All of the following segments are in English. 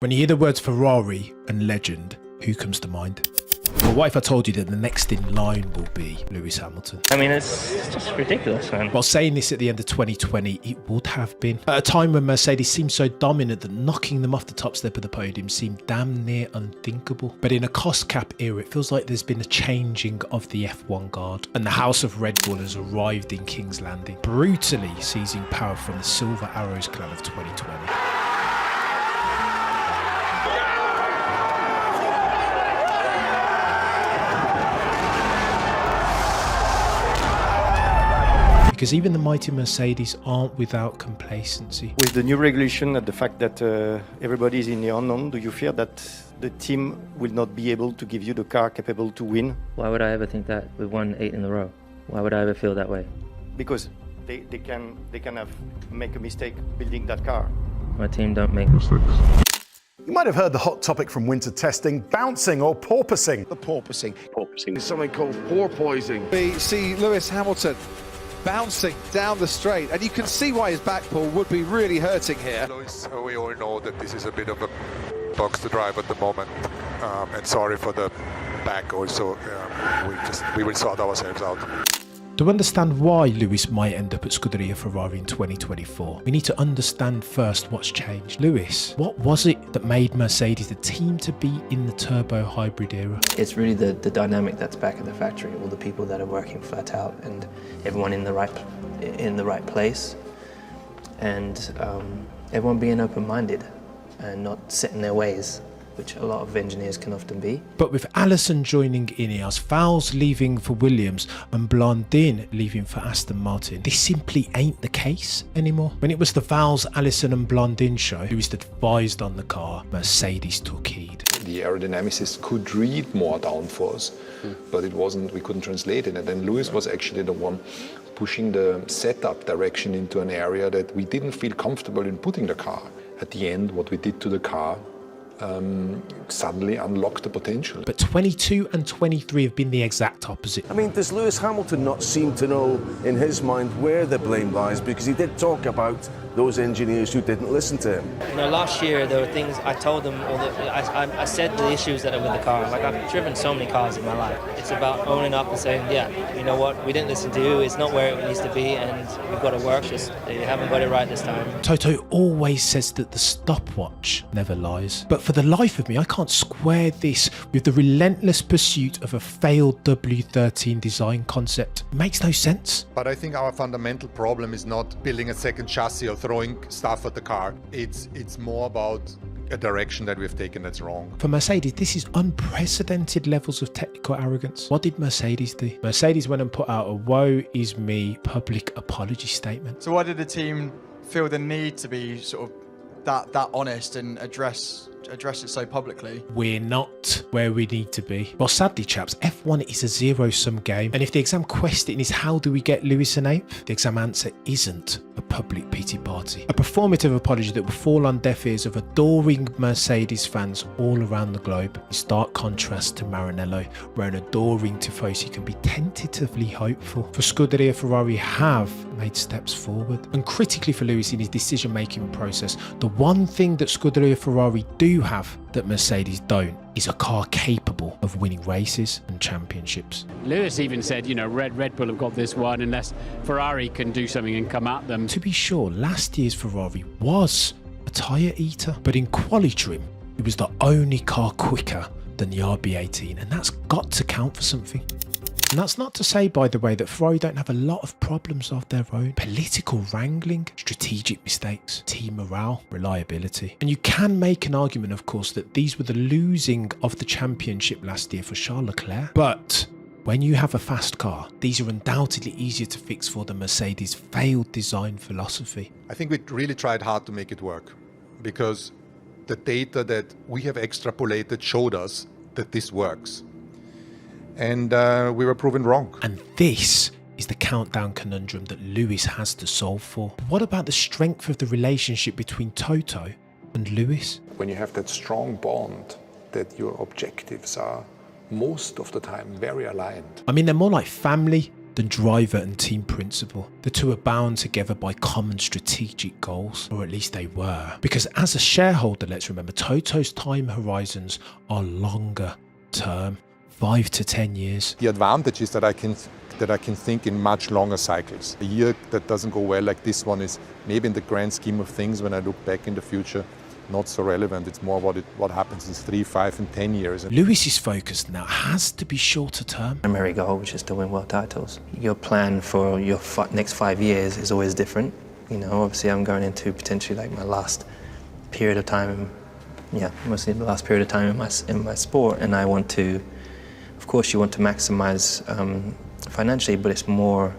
When you hear the words Ferrari and legend, who comes to mind? Well, what if I told you that the next in line will be Lewis Hamilton? I mean, it's just ridiculous, man. While saying this at the end of 2020, it would have been. At a time when Mercedes seemed so dominant that knocking them off the top step of the podium seemed damn near unthinkable. But in a cost cap era, it feels like there's been a changing of the F1 guard. And the House of Red Bull has arrived in King's Landing, brutally seizing power from the Silver Arrows clan of 2020. Because even the mighty Mercedes aren't without complacency. With the new regulation and the fact that everybody is in the unknown, do you fear that the team will not be able to give you the car capable to win? Why would I ever think that? We've won 8 in a row. Why would I ever feel that way? Because they can make a mistake building that car. My team don't make mistakes. You might have heard the hot topic from winter testing, bouncing or porpoising. The porpoising. It's something called porpoising. We see Lewis Hamilton bouncing down the straight, and you can see why his back pull would be really hurting here. Lewis, we all know that this is a bit of a box to drive at the moment, and sorry for the back also. We will sort ourselves out. To understand why Lewis might end up at Scuderia Ferrari in 2024, we need to understand first what's changed. Lewis, what was it that made Mercedes the team to be in the turbo hybrid era? It's really the dynamic that's back at the factory, all the people that are working flat out and everyone in the right place, and everyone being open-minded and not set in their ways, which a lot of engineers can often be. But with Allison joining Ineos, Fowles leaving for Williams and Blondin leaving for Aston Martin, this simply ain't the case anymore. When it was the Fowles, Allison and Blondin show, Lewis advised on the car, Mercedes took heed. The aerodynamicists could read more downforce, but it wasn't, we couldn't translate it. And then Lewis was actually the one pushing the setup direction into an area that we didn't feel comfortable in putting the car. At the end, what we did to the car suddenly unlocked the potential. But 22 and 23 have been the exact opposite. I mean, does Lewis Hamilton not seem to know in his mind where the blame lies? Because he did talk about those engineers who didn't listen to him. You know, last year there were things I told them, I said the issues that are with the car. Like, I've driven so many cars in my life. It's about owning up and saying, yeah, you know what, we didn't listen to you, it's not where it needs to be, and we've got to work, just you haven't got it right this time. Toto always says that the stopwatch never lies. But for the life of me, I can't square this with the relentless pursuit of a failed W13 design concept. It makes no sense. But I think our fundamental problem is not building a second chassis or throwing stuff at the car. It's more about a direction that we've taken that's wrong. For Mercedes, this is unprecedented levels of technical arrogance. What did Mercedes do? Mercedes went and put out a woe is me public apology statement. So why did the team feel the need to be sort of that honest and address it so publicly? We're not where we need to be. Well, sadly, chaps, F1 is a zero-sum game. And if the exam question is how do we get Lewis an eighth, the exam answer isn't a public pity party. A performative apology that will fall on deaf ears of adoring Mercedes fans all around the globe. In stark contrast to Maranello, where an adoring Tifosi can be tentatively hopeful. For Scuderia Ferrari have made steps forward. And critically for Lewis in his decision-making process, the one thing that Scuderia Ferrari do have that Mercedes don't is a car capable of winning races and championships. Lewis even said, you know, Red Bull have got this one unless Ferrari can do something and come at them. To be sure, last year's Ferrari was a tyre eater, but in quali trim, it was the only car quicker than the RB18, and that's got to count for something. And that's not to say, by the way, that Ferrari don't have a lot of problems of their own. Political wrangling, strategic mistakes, team morale, reliability. And you can make an argument, of course, that these were the losing of the championship last year for Charles Leclerc. But when you have a fast car, these are undoubtedly easier to fix for the Mercedes' failed design philosophy. I think we really tried hard to make it work, because the data that we have extrapolated showed us that this works. And we were proven wrong. And this is the countdown conundrum that Lewis has to solve for. But what about the strength of the relationship between Toto and Lewis? When you have that strong bond, that your objectives are most of the time very aligned. I mean, they're more like family than driver and team principle. The two are bound together by common strategic goals, or at least they were. Because as a shareholder, let's remember, Toto's time horizons are longer term, 5 to 10 years. The advantage is that I can think in much longer cycles. A year that doesn't go well like this one is maybe in the grand scheme of things, when I look back in the future, not so relevant. It's more what happens in 3, 5 and 10 years. Lewis's focus now has to be shorter term. Primary goal, which is to win world titles. Your plan for your next 5 years is always different. You know, obviously I'm going into potentially like my last period of time, mostly the last period of time in my sport, and I want to, of course you want to maximize financially, but it's more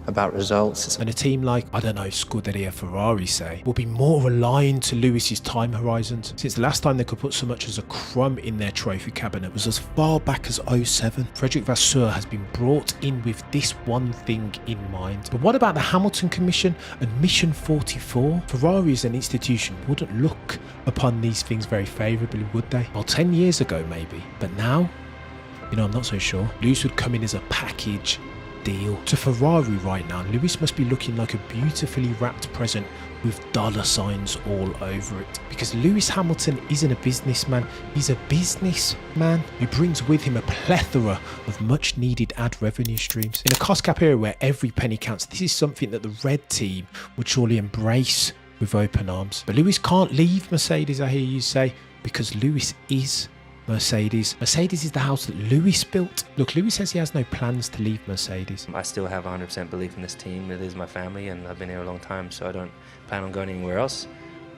about results. And a team like, I don't know, Scuderia Ferrari, say, will be more aligned to Lewis's time horizons. Since the last time they could put so much as a crumb in their trophy cabinet was as far back as 07. Frederic Vasseur has been brought in with this one thing in mind. But what about the Hamilton Commission and Mission 44? Ferrari as an institution wouldn't look upon these things very favourably, would they? Well, 10 years ago maybe, but now, you know, I'm not so sure. Lewis would come in as a package deal. To Ferrari right now, Lewis must be looking like a beautifully wrapped present with dollar signs all over it. Because Lewis Hamilton isn't a businessman, he's a businessman who brings with him a plethora of much needed ad revenue streams. In a cost cap era where every penny counts, this is something that the red team would surely embrace with open arms. But Lewis can't leave Mercedes, I hear you say, because Lewis is Mercedes. Mercedes is the house that Lewis built. Look, Lewis says he has no plans to leave Mercedes. I still have 100% belief in this team. It is my family and I've been here a long time, so I don't plan on going anywhere else.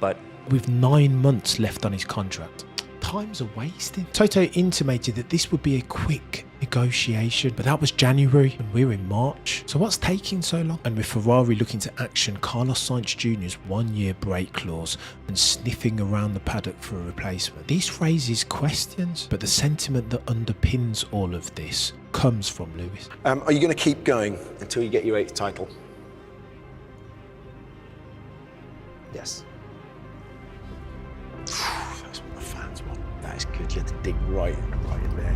But with 9 months left on his contract, time's a wasting. Toto intimated that this would be a quick negotiation, but that was January and we're in March. So what's taking so long? And with Ferrari looking to action Carlos Sainz Jr.'s 1-year break clause and sniffing around the paddock for a replacement, this raises questions, but the sentiment that underpins all of this comes from Lewis. Are you going to keep going until you get your 8th title? Yes. That's what the fans want. That is good. You have to dig right in there.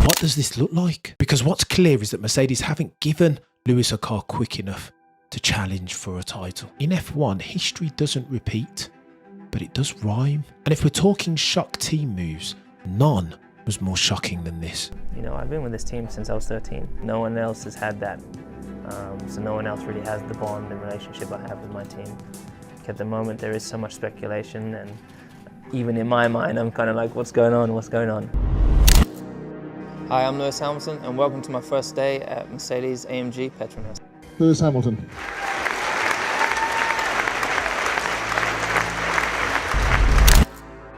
What does this look like? Because what's clear is that Mercedes haven't given Lewis a car quick enough to challenge for a title. In F1, history doesn't repeat, but it does rhyme. And if we're talking shock team moves, none was more shocking than this. You know, I've been with this team since I was 13. No one else has had that. So no one else really has the bond and relationship I have with my team. At the moment, there is so much speculation, and even in my mind, I'm kind of like, what's going on? What's going on? Hi, I'm Lewis Hamilton, and welcome to my first day at Mercedes AMG Petronas. Lewis Hamilton.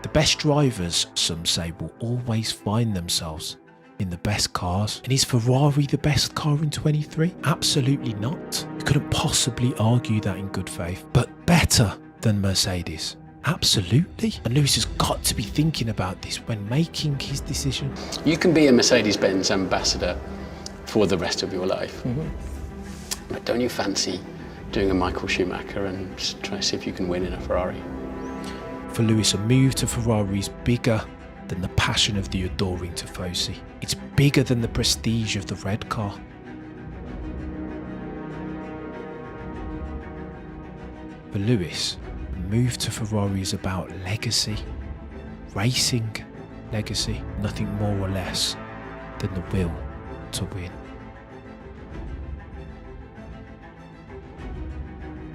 The best drivers, some say, will always find themselves in the best cars. And is Ferrari the best car in 23? Absolutely not. You couldn't possibly argue that in good faith. But better than Mercedes? Absolutely. And Lewis has got to be thinking about this when making his decision. You can be a Mercedes-Benz ambassador for the rest of your life. But don't you fancy doing a Michael Schumacher and just try to see if you can win in a Ferrari? For Lewis, a move to Ferrari is bigger than the passion of the adoring Tifosi. It's bigger than the prestige of the red car. For Lewis, the move to Ferrari is about legacy, racing legacy, nothing more or less than the will to win.